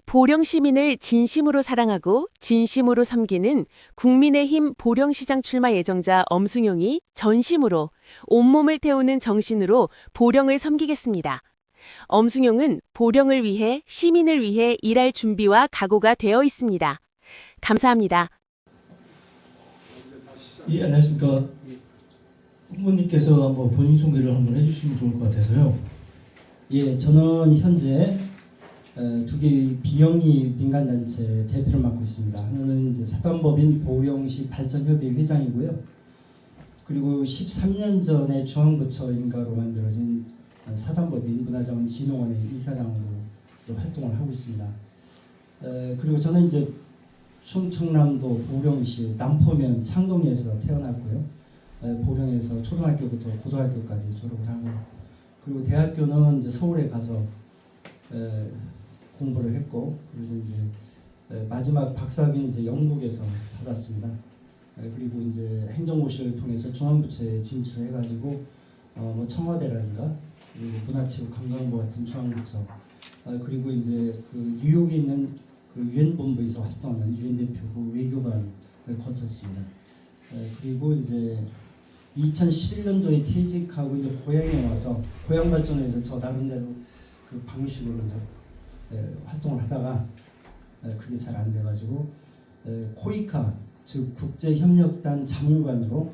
보령 시민을 진심으로 사랑하고 진심으로 섬기는 국민의힘 보령시장 출마 예정자 엄승용이 전심으로 온몸을 태우는 정신으로 보령을 섬기겠습니다. 엄승용은 보령을 위해 시민을 위해 일할 준비와 각오가 되어 있습니다. 감사합니다. 예, 안녕하십니까. 후보님께서 한번 본인 소개를 한번 해주시면 좋을 것 같아서요. 예, 저는 현재 두 개의 비영리 민간단체 대표를 맡고 있습니다. 하나는 이제 사단법인 보령시 발전협의회 회장이고요. 그리고 13년 전에 중앙부처 인가로 만들어진 사단법인 문화자원진흥원의 이사장으로 활동을 하고 있습니다. 그리고 저는 이제 충청남도 보령시 남포면 창동에서 태어났고요. 보령에서 초등학교부터 고등학교까지 졸업을 하고, 그리고 대학교는 이제 서울에 가서 공부를 했고, 그리고 이제 마지막 박사학위는 이제 영국에서 받았습니다. 그리고 이제 행정고시를 통해서 중앙부처에 진출해가지고 뭐 청와대라든가 그리고 문화체육관광부 같은 중앙부처, 그리고 이제 그 뉴욕에 있는 그 유엔 본부에서 활동하는 유엔 대표부 외교관을 거쳤습니다. 그리고 이제 2011년도에 퇴직하고 이제 고향에 와서 고향 발전에서 저 나름대로 그 방식으로 활동을 하다가 그게 잘 안 돼가지고 코이카 즉 국제협력단 자문관으로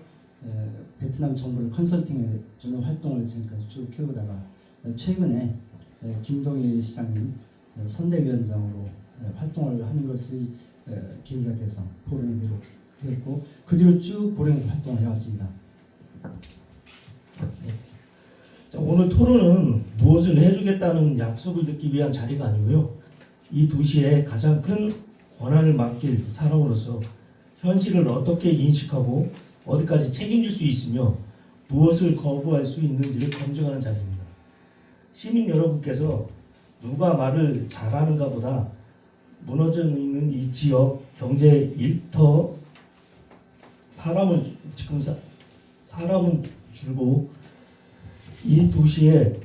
베트남 정부를 컨설팅해주는 활동을 지금까지 쭉 해오다가 최근에 김동일 시장님 선대위원장으로 활동을 하는 것이 계기가 돼서 보령에 되었고, 그 뒤로 쭉 보령에서 활동을 해왔습니다. 자, 오늘 토론은 무엇을 해주겠다는 약속을 듣기 위한 자리가 아니고요. 이 도시에 가장 큰 권한을 맡길 사람으로서 현실을 어떻게 인식하고 어디까지 책임질 수 있으며 무엇을 거부할 수 있는지를 검증하는 자리입니다. 시민 여러분께서 누가 말을 잘하는가 보다 무너져 있는 이 지역 경제 일터 사람은 줄고 이 도시에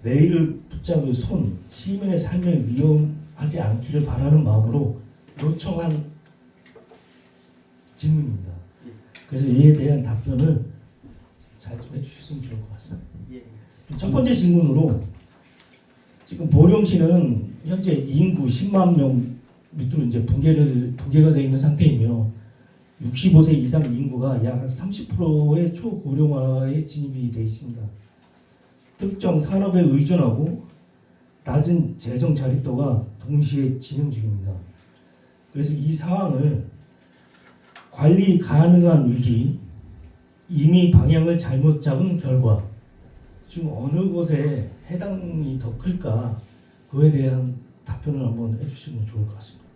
내일을 붙잡을 손, 시민의 삶에 위험하지 않기를 바라는 마음으로 요청한 질문입니다. 그래서 이에 대한 답변을 잘 좀 해주셨으면 좋을 것 같습니다. 첫 번째 질문으로, 지금 보령시는 현재 인구 10만 명 밑으로 이제 붕괴가 되어 있는 상태이며 65세 이상 인구가 약 30%의 초고령화에 진입이 되어 있습니다. 특정 산업에 의존하고 낮은 재정 자립도가 동시에 진행 중입니다. 그래서 이 상황을 관리 가능한 위기, 이미 방향을 잘못 잡은 결과 중 어느 곳에 해당이 더 클까, 그에 대한 답변을 한번 해주시면 좋을 것 같습니다.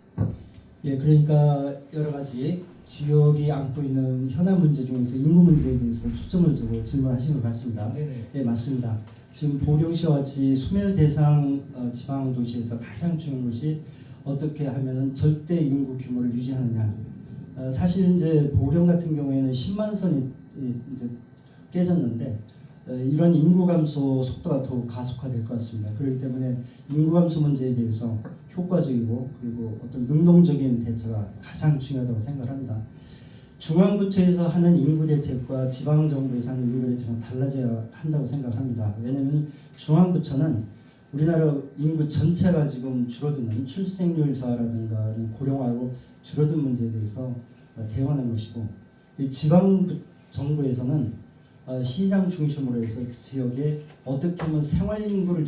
예, 그러니까 여러 가지 지역이 안고 있는 현안 문제 중에서 인구 문제에 대해서 초점을 두고 질문하신 것 같습니다. 네네. 네, 맞습니다. 지금 보령시와 같이 소멸 대상 지방 도시에서 가장 중요한 것이 어떻게 하면은 절대 인구 규모를 유지하느냐. 사실 이제 보령 같은 경우에는 10만 선이 이제 깨졌는데 이런 인구 감소 속도가 더욱 가속화될 것 같습니다. 그렇기 때문에 인구 감소 문제에 대해서 효과적이고 그리고 어떤 능동적인 대처가 가장 중요하다고 생각합니다. 중앙부처에서 하는 인구 대책과 지방정부에서 하는 인구 대책은 달라져야 한다고 생각합니다. 왜냐하면 중앙부처는 우리나라 인구 전체가 지금 줄어드는 출생률 저하라든가 고령화로 줄어든 문제에 대해서 대응하는 것이고, 이 지방정부에서는 시장 중심으로 해서 지역에 어떻게 하면 생활인구를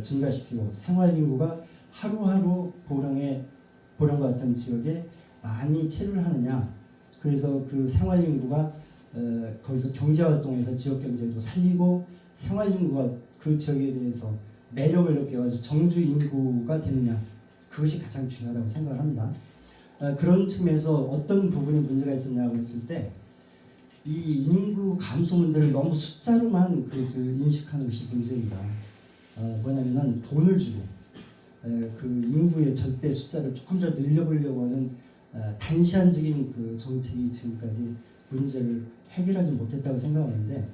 증가시키고 생활인구가 하루하루 보령과 같은 지역에 많이 체류를 하느냐, 그래서 그 생활인구가 거기서 경제활동에서 지역경제도 살리고 생활인구가 그 지역에 대해서 매력을 느껴가지고 정주인구가 되느냐, 그것이 가장 중요하다고 생각을 합니다. 그런 측면에서 어떤 부분이 문제가 있었냐고 했을 때, 이 인구 감소 문제를 너무 숫자로만 그것을 인식하는 것이 문제입니다. 뭐냐면은 돈을 주고 그 인구의 절대 숫자를 조금 더 늘려보려고 하는 단시한적인 그 정책이 지금까지 문제를 해결하지 못했다고 생각하는데,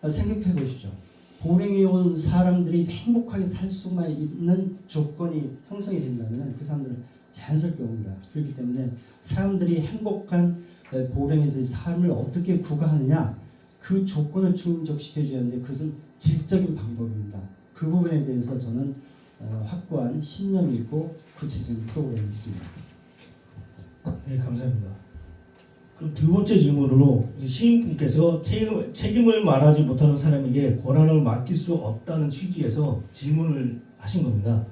생각해 보십시오. 보령에 온 사람들이 행복하게 살 수만 있는 조건이 형성이 된다면 그 사람들은 자연스럽게 옵니다. 그렇기 때문에 사람들이 행복한 보령에서의 삶을 어떻게 구가하느냐 그 조건을 충족시켜줘야 하는데 그것은 질적인 방법입니다. 그 부분에 대해서 저는 확고한 신념이 있고 구체적인 프로그램이 있습니다. 네, 감사합니다. 그럼 두 번째 질문으로 시인분께서 책임을 말하지 못하는 사람에게 권한을 맡길 수 없다는 취지에서 질문을 하신 겁니다.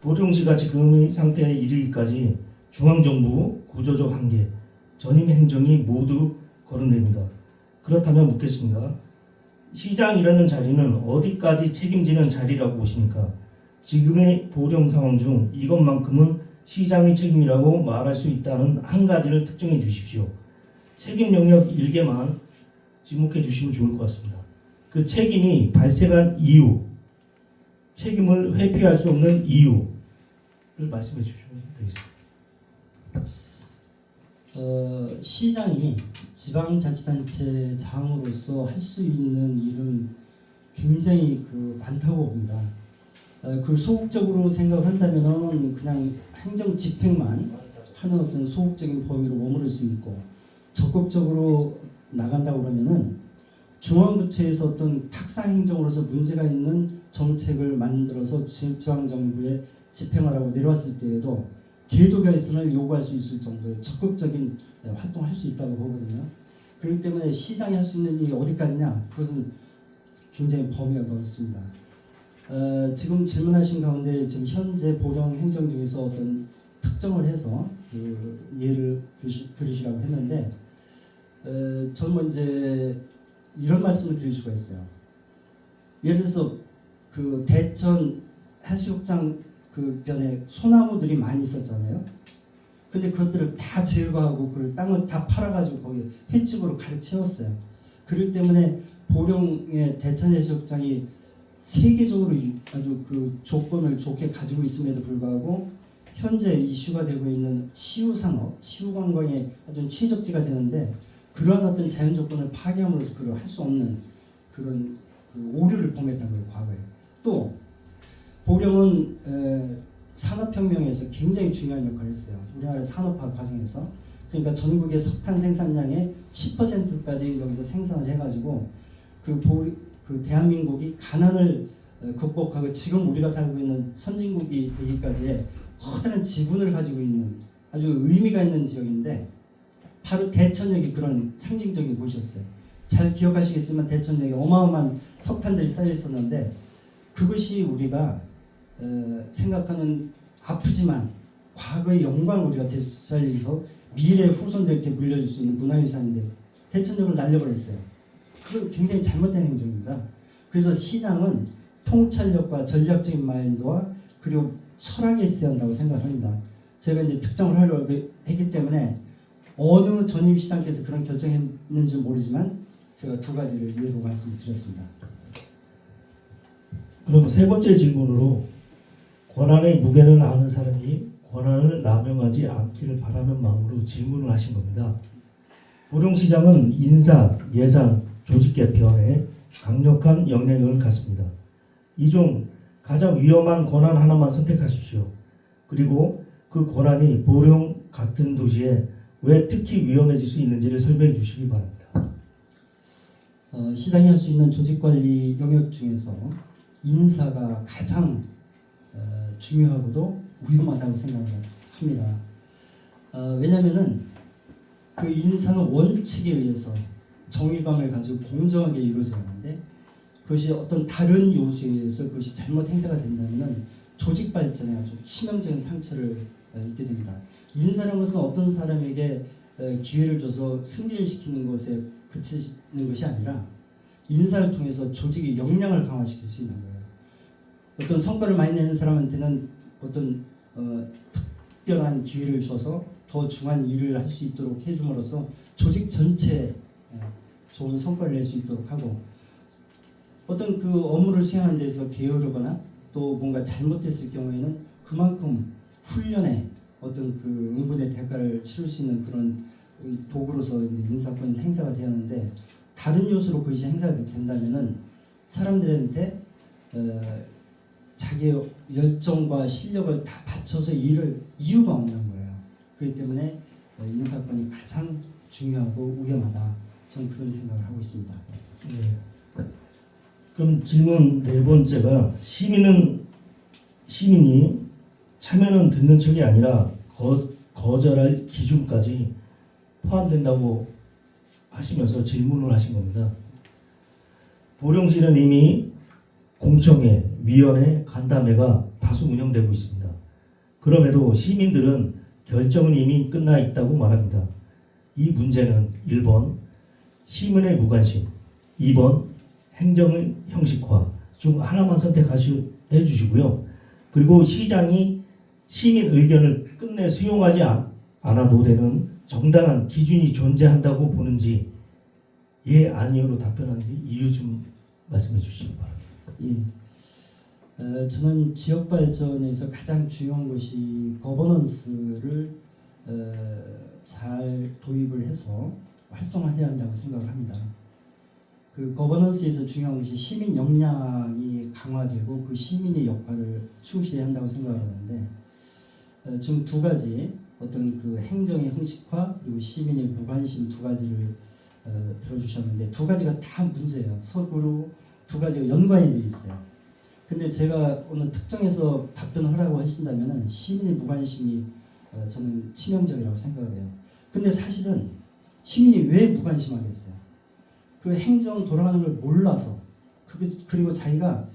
보령시가 지금의 상태에 이르기까지 중앙정부 구조적 한계, 전임 행정이 모두 거론됩니다. 그렇다면 묻겠습니다. 시장이라는 자리는 어디까지 책임지는 자리라고 보십니까? 지금의 보령 상황 중 이것만큼은 시장의 책임이라고 말할 수 있다는 한 가지를 특정해 주십시오. 책임 영역 1개만 지목해 주시면 좋을 것 같습니다. 그 책임이 발생한 이유, 책임을 회피할 수 없는 이유를 말씀해 주시면 되겠습니다. 시장이 지방자치단체 장으로서 할 수 있는 일은 굉장히 많다고 봅니다. 그걸 소극적으로 생각한다면 그냥 행정 집행만 하는 어떤 소극적인 범위로 머무를 수 있고 적극적으로 나간다고 그러면은 중앙부처에서 어떤 탁상 행정으로서 문제가 있는 정책을 만들어서 지방정부에 집행하라고 내려왔을 때에도 제도 개선을 요구할 수 있을 정도의 적극적인 활동을 할 수 있다고 보거든요. 그렇기 때문에 시장이 할 수 있는 일이 어디까지냐? 그것은 굉장히 범위가 넓습니다. 지금 질문하신 가운데 지금 현재 보령 행정 중에서 어떤 특정을 해서 그 예를 들으시라고 했는데 저는 먼저 이런 말씀을 드릴 수가 있어요. 예를 들어서 그 대천 해수욕장 그 변에 소나무들이 많이 있었잖아요. 근데 그것들을 다 제거하고 그 땅을 다 팔아가지고 거기 횟집으로 가득 채웠어요. 그렇기 때문에 보령의 대천 해수욕장이 세계적으로 아주 그 조건을 좋게 가지고 있음에도 불구하고 현재 이슈가 되고 있는 시우산업, 시우관광의 아주 최적지가 되는데 그러한 어떤 자연 조건을 파괴함으로써 그걸 할 수 없는 그런 그 오류를 범했던 거예요, 과거에. 또 보령은 산업혁명에서 굉장히 중요한 역할을 했어요. 우리나라 산업화 과정에서. 그러니까 전국의 석탄 생산량의 10%까지 여기서 생산을 해가지고 그 대한민국이 가난을 극복하고 지금 우리가 살고 있는 선진국이 되기까지의 커다란 지분을 가지고 있는 아주 의미가 있는 지역인데 바로 대천역이 그런 상징적인 곳이었어요. 잘 기억하시겠지만 대천역에 어마어마한 석탄들이 쌓여 있었는데 그것이 우리가 생각하는 아프지만 과거의 영광을 우리가 되살려서 미래 후손들에게 물려줄 수 있는 문화유산인데 대천역을 날려버렸어요. 그건 굉장히 잘못된 행정입니다. 그래서 시장은 통찰력과 전략적인 마인드와 그리고 철학이 있어야 한다고 생각합니다. 제가 이제 특정을 하려고 했기 때문에 어느 전임 시장께서 그런 결정했는지 모르지만 제가 두 가지를 예로 말씀드렸습니다. 그럼 세 번째 질문으로 권한의 무게를 아는 사람이 권한을 남용하지 않기를 바라는 마음으로 질문을 하신 겁니다. 보령시장은 인사, 예산, 조직 개편에 강력한 영향력을 갖습니다. 이 중 가장 위험한 권한 하나만 선택하십시오. 그리고 그 권한이 보령 같은 도시에 왜 특히 위험해질 수 있는지를 설명해 주시기 바랍니다. 시장이 할 수 있는 조직관리 영역 중에서 인사가 가장 중요하고도 위험하다고 생각합니다. 왜냐하면은 그 인사는 원칙에 의해서 정의감을 가지고 공정하게 이루어져야 하는데 그것이 어떤 다른 요소에 의해서 그것이 잘못 행사가 된다면은 조직 발전에 아주 치명적인 상처를 입게 됩니다. 인사라는 것은 어떤 사람에게 기회를 줘서 승진을 시키는 것에 그치는 것이 아니라 인사를 통해서 조직의 역량을 강화시킬 수 있는 거예요. 어떤 성과를 많이 내는 사람한테는 어떤 특별한 기회를 줘서 더 중한 일을 할 수 있도록 해줌으로써 조직 전체에 좋은 성과를 낼 수 있도록 하고 어떤 그 업무를 수행하는 데서 게으르거나 또 뭔가 잘못됐을 경우에는 그만큼 훈련에 어떤 그 응분의 대가를 치를 수 있는 그런 도구로서 이제 인사권이 행사가 되었는데 다른 요소로 그것이 행사가 된다면은 사람들한테 자기의 열정과 실력을 다 바쳐서 일을 이유가 없는 거예요. 그렇기 때문에 인사권이 가장 중요하고 위험하다. 저는 그런 생각을 하고 있습니다. 네. 그럼 질문 네 번째가 시민이 참여는 듣는 척이 아니라 거절할 기준까지 포함된다고 하시면서 질문을 하신 겁니다. 보령시는 이미 공청회, 위원회, 간담회가 다수 운영되고 있습니다. 그럼에도 시민들은 결정은 이미 끝나 있다고 말합니다. 이 문제는 1번 시민의 무관심, 2번 행정의 형식화 중 하나만 선택해 주시고요. 그리고 시장이 시민 의견을 끝내 수용하지 않아도 되는 정당한 기준이 존재한다고 보는지 예, 아니요로 답변한 뒤 이유 좀 말씀해 주시기 바랍니다. 예. 저는 지역 발전에서 가장 중요한 것이 거버넌스를 잘 도입을 해서 활성화해야 한다고 생각을 합니다. 그 거버넌스에서 중요한 것이 시민 역량이 강화되고 그 시민의 역할을 충실해야 한다고 생각하는데 지금 두 가지 어떤 그 행정의 형식화 그리고 시민의 무관심 두 가지를 들어주셨는데 두 가지가 다 문제예요. 서로 두 가지가 연관이 되어 있어요. 근데 제가 오늘 특정해서 답변을 하라고 하신다면 시민의 무관심이 저는 치명적이라고 생각을 해요. 근데 사실은 시민이 왜 무관심하겠어요? 그 행정 돌아가는 걸 몰라서 그리고 자기가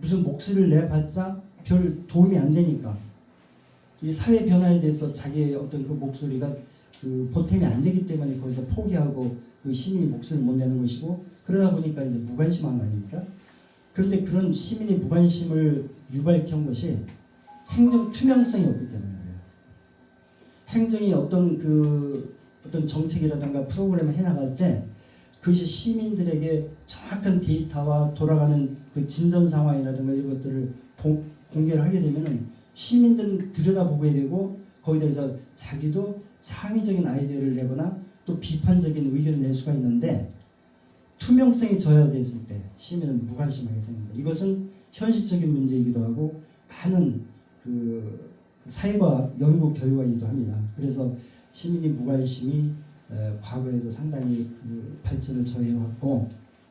무슨 목소리를 내봤자 별 도움이 안 되니까 이 사회 변화에 대해서 자기의 어떤 그 목소리가 그 보탬이 안 되기 때문에 거기서 포기하고 그 시민이 목소리를 못 내는 것이고 그러다 보니까 이제 무관심한 거 아닙니까? 그런데 그런 시민의 무관심을 유발한 것이 행정 투명성이 없기 때문에 그래요. 행정이 어떤 정책이라든가 프로그램을 해나갈 때 그것이 시민들에게 정확한 데이터와 돌아가는 그 진전 상황이라든가 이런 것들을 공개를 하게 되면은 시민들은 들여다보게 되고 거기에 대해서 자기도 창의적인 아이디어를 내거나 또 비판적인 의견을 낼 수가 있는데 투명성이 저하됐을 때 시민은 무관심하게 됩니다. 이것은 현실적인 문제이기도 하고 많은 그 사회과학 연구 결과이기도 합니다. 그래서 시민의 무관심이 과거에도 상당히 그 발전을 저해왔고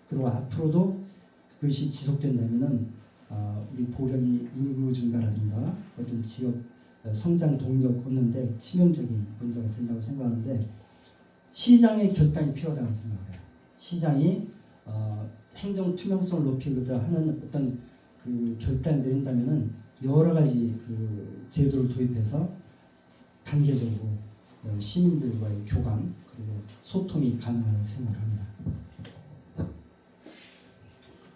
그리고 앞으로도 그것이 지속된다면은 우리 보령이 인구 증가라든가 어떤 지역 성장 동력 얻는데 치명적인 문제가 된다고 생각하는데 시장의 결단이 필요하다고 생각해요. 시장이 행정 투명성을 높이고자 하는 어떤 그 결단을 내린다면은 여러 가지 그 제도를 도입해서 단계적으로 시민들과의 교감 그리고 소통이 가능하다고 생각합니다.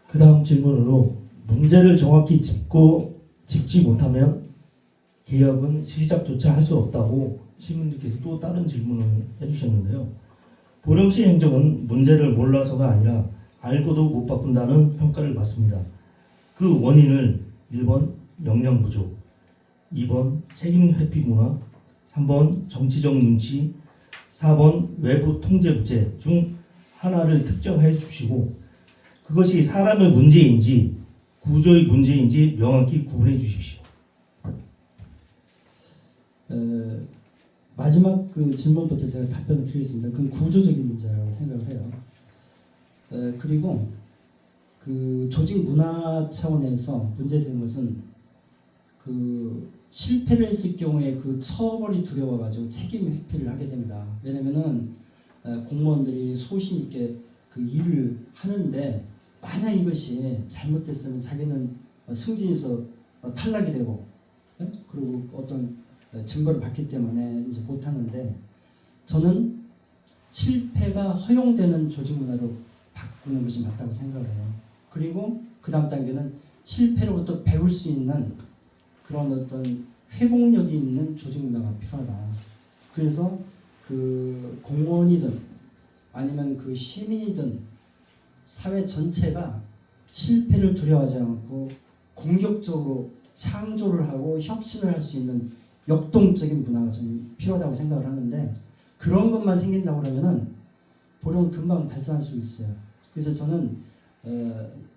그 다음 질문으로 문제를 정확히 짚지 못하면 개혁은 시작조차 할 수 없다고 시민들께서 또 다른 질문을 해주셨는데요. 보령시 행정은 문제를 몰라서가 아니라 알고도 못 바꾼다는 평가를 받습니다. 그 원인을 1번 역량 부족, 2번 책임 회피 문화, 3번 정치적 눈치, 4번 외부 통제 부재 중 하나를 특정해 주시고 그것이 사람의 문제인지 구조의 문제인지 명확히 구분해 주십시오. 마지막 그 질문부터 제가 답변을 드리겠습니다. 그건 구조적인 문제라고 생각을 해요. 그리고 그 조직 문화 차원에서 문제되는 것은 그 실패를 했을 경우에 그 처벌이 두려워가지고 책임 회피를 하게 됩니다. 왜냐면은 공무원들이 소신 있게 그 일을 하는데 만약 이것이 잘못됐으면 자기는 승진에서 탈락이 되고 그리고 어떤 증거를 받기 때문에 이제 못하는데 저는 실패가 허용되는 조직 문화로 바꾸는 것이 맞다고 생각을 해요. 그리고 그 다음 단계는 실패로부터 배울 수 있는 그런 어떤 회복력이 있는 조직 문화가 필요하다. 그래서 그 공무원이든 아니면 그 시민이든 사회 전체가 실패를 두려워하지 않고 공격적으로 창조를 하고 혁신을 할 수 있는 역동적인 문화가 좀 필요하다고 생각을 하는데 그런 것만 생긴다고 그러면은 보령 금방 발전할 수 있어요. 그래서 저는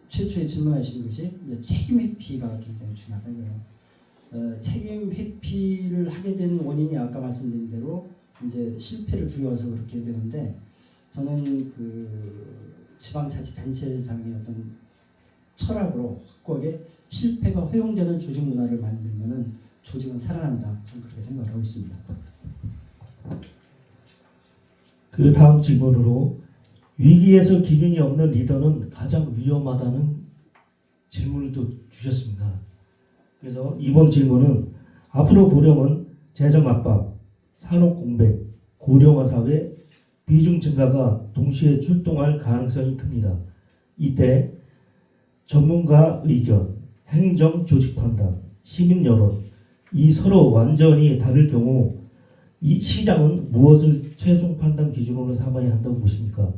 최초에 질문하신 것이 이제 책임 회피가 굉장히 중요하다는 거예요. 책임 회피를 하게 된 원인이 아까 말씀드린 대로 이제 실패를 두려워서 그렇게 되는데, 저는 그 지방자치단체장의 어떤 철학으로 확고하게 실패가 허용되는 조직 문화를 만들면은 조직은 살아난다. 저는 그렇게 생각을 하고 있습니다. 그 다음 질문으로 위기에서 기준이 없는 리더는 가장 위험하다는 질문을 또 주셨습니다. 그래서 이번 질문은 앞으로 보령은 재정 압박, 산업 공백, 고령화 사회, 비중 증가가 동시에 출동할 가능성이 큽니다. 이때 전문가 의견, 행정 조직 판단, 시민 여론, 이 서로 완전히 다를 경우 이 시장은 무엇을 최종 판단 기준으로 삼아야 한다고 보십니까?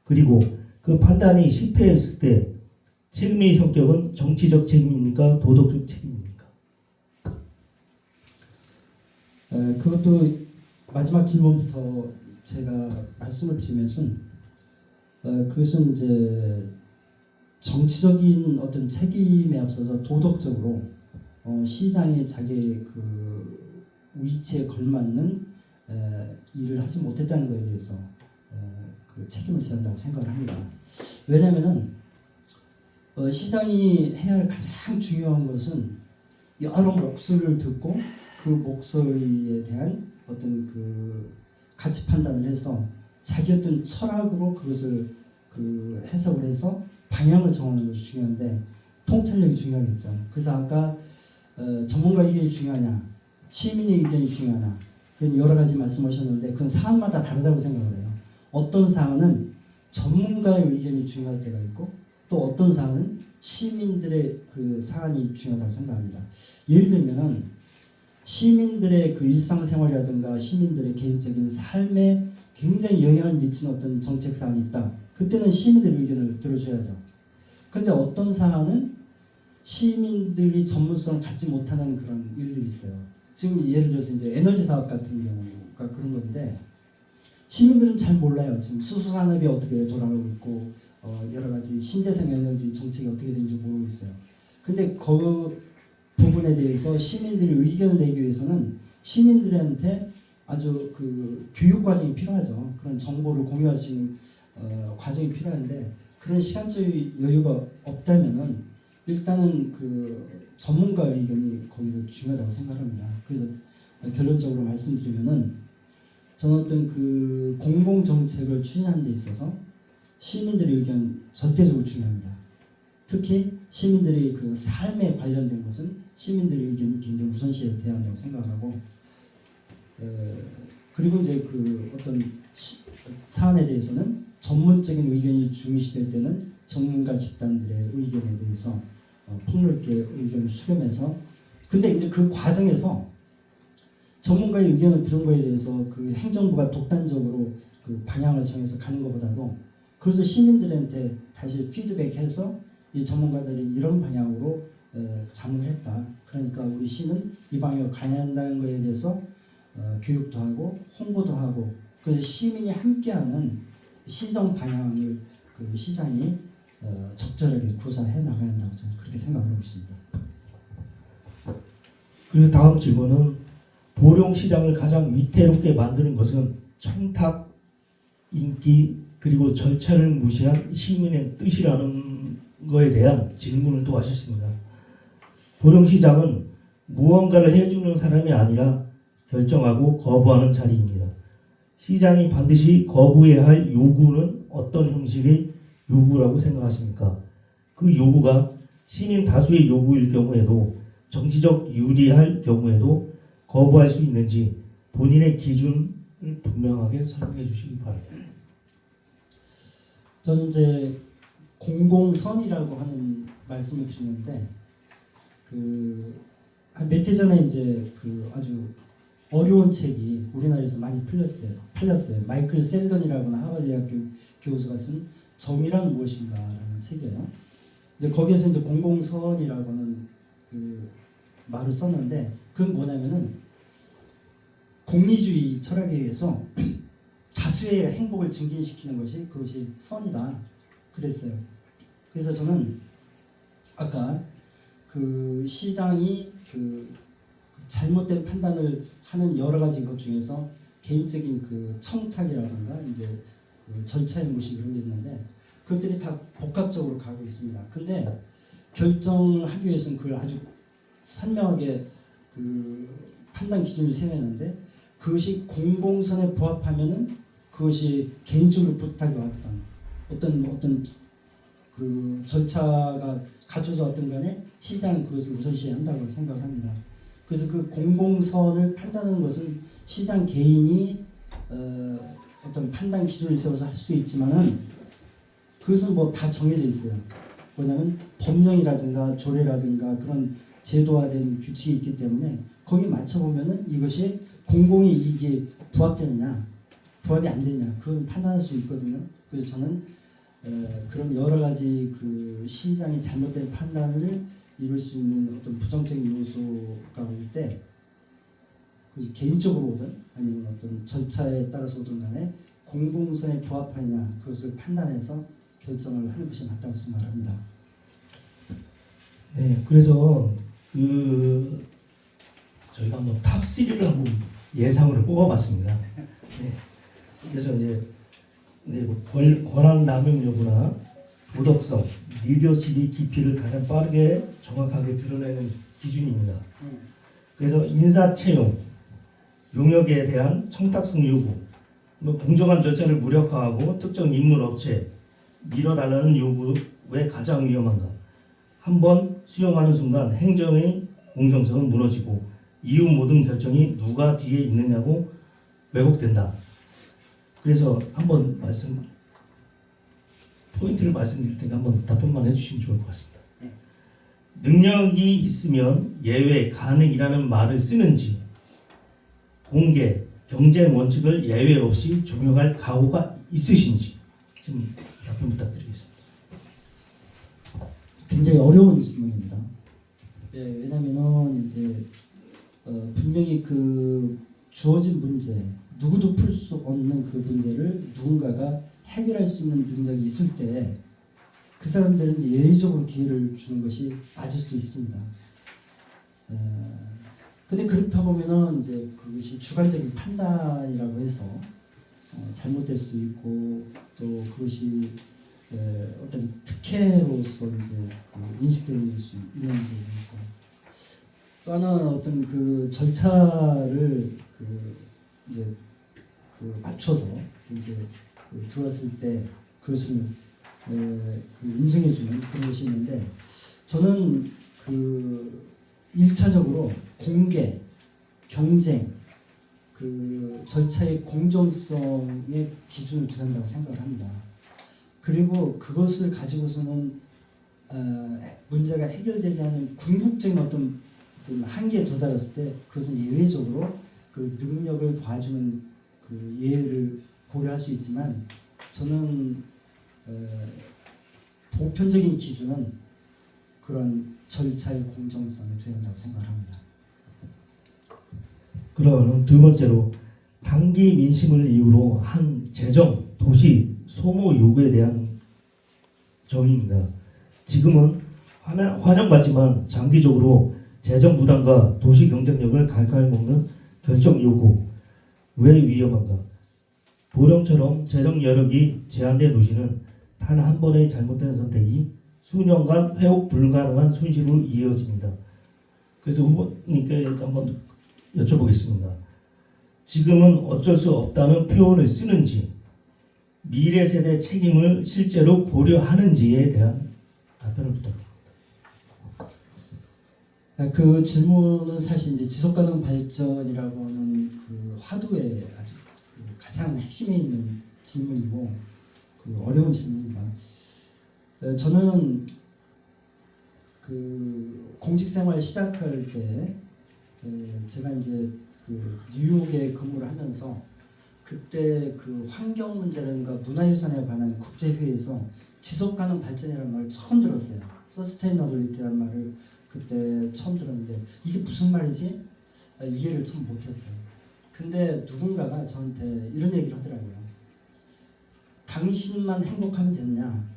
그리고 그 판단이 실패했을 때 책임의 성격은 정치적 책임입니까? 도덕적 책임입니까? 그것도 마지막 질문부터 제가 말씀을 드리면서 그것은 이제 정치적인 어떤 책임에 앞서서 도덕적으로 시장이 자기의 그 위치에 걸맞는 일을 하지 못했다는 것에 대해서 그 책임을 져야 한다고 생각을 합니다. 왜냐하면은 시장이 해야 할 가장 중요한 것은 여러 목소리를 듣고 그 목소리에 대한 어떤 그 가치 판단을 해서 자기 어떤 철학으로 그것을 그 해석을 해서 방향을 정하는 것이 중요한데, 통찰력이 중요하겠죠. 그래서 아까 전문가 의견이 중요하냐, 시민의 의견이 중요하냐, 그런 여러 가지 말씀하셨는데 그건 사안마다 다르다고 생각을 해요. 어떤 사안은 전문가의 의견이 중요할 때가 있고, 또 어떤 사안은 시민들의 그 사안이 중요하다고 생각합니다. 예를 들면은 시민들의 그 일상생활이라든가 시민들의 개인적인 삶에 굉장히 영향을 미치는 어떤 정책 사안이 있다. 그때는 시민들의 의견을 들어줘야죠. 그런데 어떤 사안은 시민들이 전문성을 갖지 못하는 그런 일들이 있어요. 지금 예를 들어서 이제 에너지 사업 같은 경우가 그런 건데, 시민들은 잘 몰라요. 지금 수소 산업이 어떻게 돌아가고 있고 여러 가지 신재생 에너지 정책이 어떻게 되는지 모르고 있어요. 근데 그 부분에 대해서 시민들이 의견을 내기 위해서는 시민들한테 아주 그 교육 과정이 필요하죠. 그런 정보를 공유할 수 있는 과정이 필요한데, 그런 시간적 여유가 없다면은 일단은 그 전문가 의견이 거기서 중요하다고 생각합니다. 그래서 결론적으로 말씀드리면은 저는 어떤 그 공공 정책을 추진하는 데 있어서 시민들의 의견 절대적으로 중요합니다. 특히 시민들의 그 삶에 관련된 것은 시민들의 의견이 굉장히 우선시해야 한다고 생각하고, 그리고 이제 그 어떤 사안에 대해서는 전문적인 의견이 중시될 때는 전문가 집단들의 의견에 대해서 폭넓게 의견을 수렴해서, 근데 이제 그 과정에서 전문가의 의견을 들은 거에 대해서 그 행정부가 독단적으로 그 방향을 정해서 가는 것보다도, 그래서 시민들한테 다시 피드백해서 이 전문가들이 이런 방향으로 잠을 했다. 그러니까 우리 시는 이 방향으로 가야 한다는 것에 대해서 교육도 하고 홍보도 하고, 그래서 시민이 함께하는 시정 방향을 그 시장이 적절하게 구사해 나가야 한다고 저는 그렇게 생각하고 있습니다. 그리고 다음 질문은 보령시장을 가장 위태롭게 만드는 것은 청탁, 인기, 그리고 절차를 무시한 시민의 뜻이라는 거에 대한 질문을 또 하셨습니다. 보령시장은 무언가를 해주는 사람이 아니라 결정하고 거부하는 자리입니다. 시장이 반드시 거부해야 할 요구는 어떤 형식의 요구라고 생각하십니까? 그 요구가 시민 다수의 요구일 경우에도 정치적 유리할 경우에도 거부할 수 있는지 본인의 기준을 분명하게 설명해 주시기 바랍니다. 저는 이제 공공선이라고 하는 말씀을 드리는데, 한 몇 해 전에 이제 그 아주 어려운 책이 우리나라에서 많이 팔렸어요. 마이클 셀던이라고는 하버드 대학교 교수가 쓴 정의란 무엇인가라는 책이에요. 이제 거기에서 이제 공공선이라고는 그 말을 썼는데, 그건 뭐냐면은 공리주의 철학에 의해서 다수의 행복을 증진시키는 것이 그것이 선이다 그랬어요. 그래서 저는 아까 그 시장이 그 잘못된 판단을 하는 여러 가지 것 중에서 개인적인 그 청탁이라든가 이제 그 절차의 무시 그런 게 있는데 그것들이 다 복합적으로 가고 있습니다. 근데 결정하기 위해서는 그걸 아주 선명하게 그 판단 기준을 세우는데 그것이 공공선에 부합하면은 그것이 개인적으로 부탁이 왔던 어떤 그 절차가 갖춰져 왔던 간에 시장은 그것을 우선시해야 한다고 생각을 합니다. 그래서 그 공공선을 판단하는 것은 시장 개인이 어떤 판단 기준을 세워서 할 수도 있지만은 그것은 뭐 다 정해져 있어요. 뭐냐면 법령이라든가 조례라든가 그런 제도화된 규칙이 있기 때문에 거기에 맞춰보면은 이것이 공공의 이익에 부합되느냐 부합이 안 되느냐 그건 판단할 수 있거든요. 그래서 저는 그런 여러 가지 그 시장이 잘못된 판단을 이룰 수 있는 어떤 부정적인 요소가 올 때 개인적으로 오든 아니면 어떤 절차에 따라서 오든 간에 공공선에 부합하느냐 그것을 판단해서 결정을 하는 것이 맞다고 생각합니다. 네, 그래서 그 저희가 한번 탑 3를 한번 예상으로 뽑아봤습니다. 네, 그래서 이제 뭐 권한 남용 여부나 도덕성, 리더십의 깊이를 가장 빠르게 정확하게 드러내는 기준입니다. 그래서 인사 채용, 용역에 대한 청탁성 요구, 뭐 공정한 절차를 무력화하고 특정 인물 업체 밀어달라는 요구에 가장 위험한가. 한번 수용하는 순간 행정의 공정성은 무너지고 이후 모든 결정이 누가 뒤에 있느냐고 왜곡된다. 그래서 한번 포인트를 말씀드릴 테니까 한번 답변만 해주시면 좋을 것 같습니다. 능력이 있으면 예외 가능이라는 말을 쓰는지 공개 경쟁 원칙을 예외 없이 적용할 각오가 있으신지 지금 답변 부탁드리겠습니다. 굉장히 어려운 질문입니다. 예, 왜냐면은 이제 분명히 그 주어진 문제 누구도 풀 수 없는 그 문제를 누군가가 해결할 수 있는 능력이 있을 때 그 사람들은 예외적으로 기회를 주는 것이 맞을 수도 있습니다. 근데 그렇다 보면은 이제 그것이 주관적인 판단이라고 해서 잘못될 수도 있고 또 그것이 어떤 특혜로서 이제 그 인식될 수 있는 부분이 있고 또 하나는 어떤 그 절차를 그 이제 그 맞춰서 이제 그 들었을 때 그것을 그 인정해주는 그런 것이 있는데 저는 그 1차적으로 공개, 경쟁, 그 절차의 공정성의 기준을 둬야 한다고 생각을 합니다. 그리고 그것을 가지고서는 문제가 해결되지 않은 궁극적인 어떤 한계에 도달했을 때 그것은 예외적으로 그 능력을 봐주는 그 예외를 고려할 수 있지만 저는 보편적인 기준은 그런 절차의 공정성이 되어야 한다고 생각합니다. 그러면 두 번째로 단기 민심을 이유로 한 재정, 도시 소모 요구에 대한 정의입니다. 지금은 환영받지만 장기적으로 재정 부담과 도시 경쟁력을 갉아먹는 결정 요구 왜 위험한가? 보령처럼 재정 여력이 제한된 도시는 단 한 번의 잘못된 선택이 수년간 회복 불가능한 손실로 이어집니다. 그래서 후보님께 한번 여쭤보겠습니다. 지금은 어쩔 수 없다는 표현을 쓰는지 미래 세대 책임을 실제로 고려하는지에 대한 답변을 부탁드립니다. 그 질문은 사실 이제 지속가능 발전이라고 하는 그 화두의 아주 그 가장 핵심에 있는 질문이고 그 어려운 질문입니다. 저는 그 공직생활 시작할 때 제가 이제 그 뉴욕에 근무를 하면서 그때 그 환경 문제라든가 문화유산에 관한 국제회의에서 지속가능 발전이라는 말을 처음 들었어요. 서스테이너블리티라는 말을 그때 처음 들었는데 이게 무슨 말이지? 이해를 좀 못했어요. 근데 누군가가 저한테 이런 얘기를 하더라고요. 당신만 행복하면 되느냐?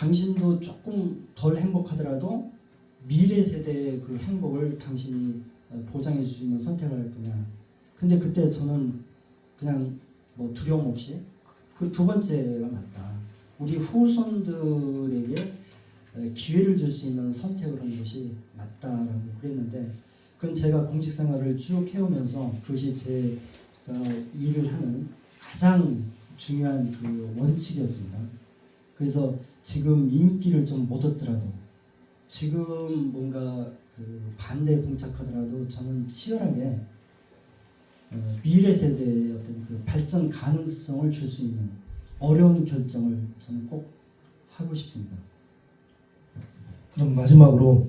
당신도 조금 덜 행복하더라도 미래 세대의 그 행복을 당신이 보장해 줄 수 있는 선택을 할 거냐. 근데 그때 저는 그냥 뭐 두려움 없이 그 두 번째가 맞다. 우리 후손들에게 기회를 줄 수 있는 선택을 하는 것이 맞다라고 그랬는데, 그건 제가 공직 생활을 쭉 해오면서 그것이 제 일을 하는 가장 중요한 그 원칙이었습니다. 그래서 지금 인기를 좀 못 얻더라도, 지금 뭔가 그 반대에 봉착하더라도 저는 치열하게 미래 세대의 어떤 그 발전 가능성을 줄 수 있는 어려운 결정을 저는 꼭 하고 싶습니다. 그럼 마지막으로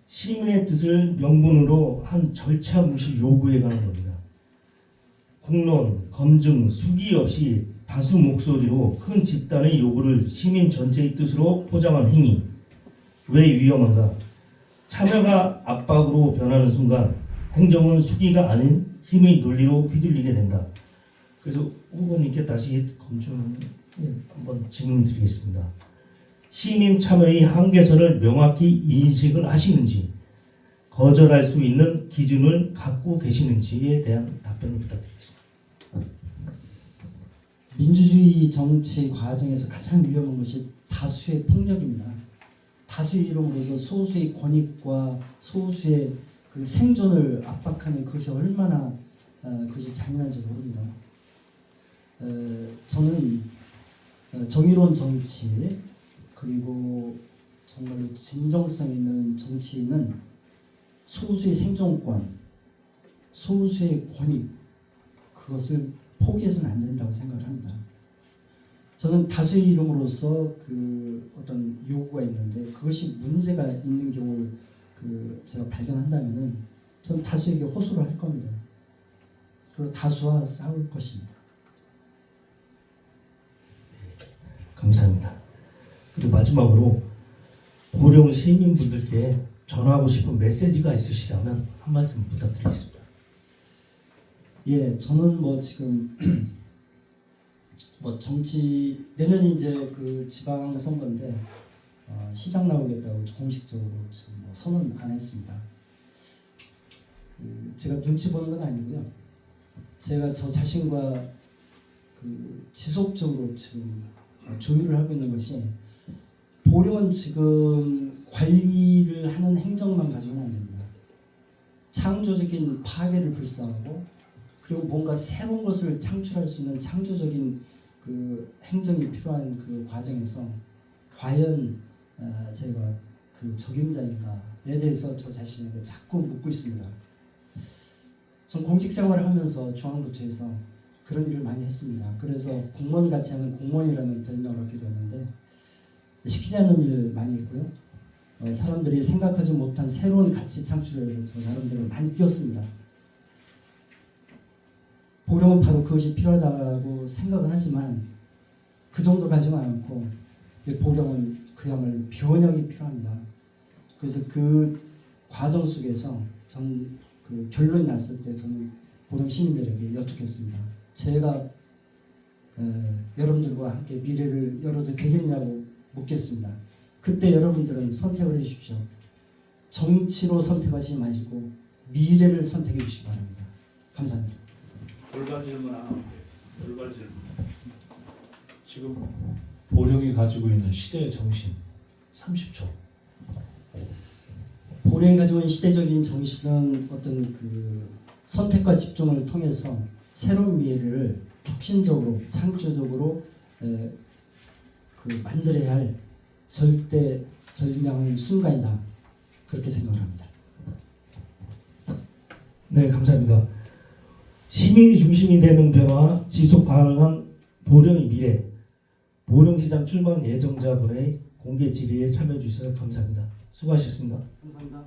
시민의 뜻을 명분으로 한 절차 무시 요구에 관한 겁니다. 공론, 검증, 수기 없이 다수 목소리로 큰 집단의 요구를 시민 전체의 뜻으로 포장한 행위. 왜 위험한가? 참여가 압박으로 변하는 순간 행정은 수기가 아닌 힘의 논리로 휘둘리게 된다. 그래서 후보님께 다시 한번 질문 드리겠습니다. 시민 참여의 한계선을 명확히 인식을 하시는지, 거절할 수 있는 기준을 갖고 계시는지에 대한 답변을 부탁드리겠습니다. 민주주의 정치 과정에서 가장 위험한 것이 다수의 폭력입니다. 다수의 이름으로서 소수의 권익과 소수의 그 생존을 압박하는 그것이 얼마나 그것이 잔인한지 모릅니다. 저는 정의로운 정치, 그리고 정말로 진정성 있는 정치인은 소수의 생존권, 소수의 권익, 그것을 포기해서는 안 된다고 생각을 합니다. 저는 다수의 이름으로서 그 어떤 요구가 있는데 그것이 문제가 있는 경우를 제가 발견한다면은 저는 다수에게 호소를 할 겁니다. 그리고 다수와 싸울 것입니다. 감사합니다. 그리고 마지막으로 보령 시민분들께 전하고 싶은 메시지가 있으시다면 한 말씀 부탁드리겠습니다. 예, 저는 뭐 지금 뭐 정치 내년이 이제 그 지방 선거인데 시장 나오겠다고 공식적으로 지금 뭐 선언 안 했습니다. 제가 눈치 보는 건 아니고요. 제가 저 자신과 지속적으로 지금 조율을 하고 있는 것이, 보령은 지금 관리를 하는 행정만 가지고는 안 됩니다. 창조적인 파괴를 불사하고, 그리고 뭔가 새로운 것을 창출할 수 있는 창조적인 그 행정이 필요한 그 과정에서 과연 제가 그 적임자인가에 대해서 저 자신에게 자꾸 묻고 있습니다. 전 공직 생활을 하면서 중앙부처에서 그런 일을 많이 했습니다. 그래서 공무원 같지 않은 공무원이라는 별명을 얻게 되었는데, 시키지 않는 일을 많이 했고요. 사람들이 생각하지 못한 새로운 가치 창출에 대해서 저 나름대로 많이 뛰었습니다. 보령은 바로 그것이 필요하다고 생각은 하지만 그 정도 가지는 않고, 보령은 그야말로 변혁이 필요합니다. 그래서 그 과정 속에서 전 그 결론이 났을 때 저는 보령 시민들에게 여쭙겠습니다. 제가 여러분들과 함께 미래를 열어도 되겠냐고 묻겠습니다. 그때 여러분들은 선택을 해주십시오. 정치로 선택하지 마시고 미래를 선택해 주시기 바랍니다. 감사합니다. 돌발 질문 하나 할게요. 돌발 질문. 지금 보령이 가지고 있는 시대의 정신 30초. 보령이 가지고 있는 시대적인 정신은 어떤 그 선택과 집중을 통해서 새로운 미래를 혁신적으로 창조적으로 만들어야 할 절대절명한 순간이다, 그렇게 생각을 합니다. 네, 감사합니다. 시민이 중심이 되는 변화, 지속 가능한 보령의 미래, 보령시장 출마 예정자분의 공개 질의에 참여해 주셔서 감사합니다. 수고하셨습니다. 감사합니다.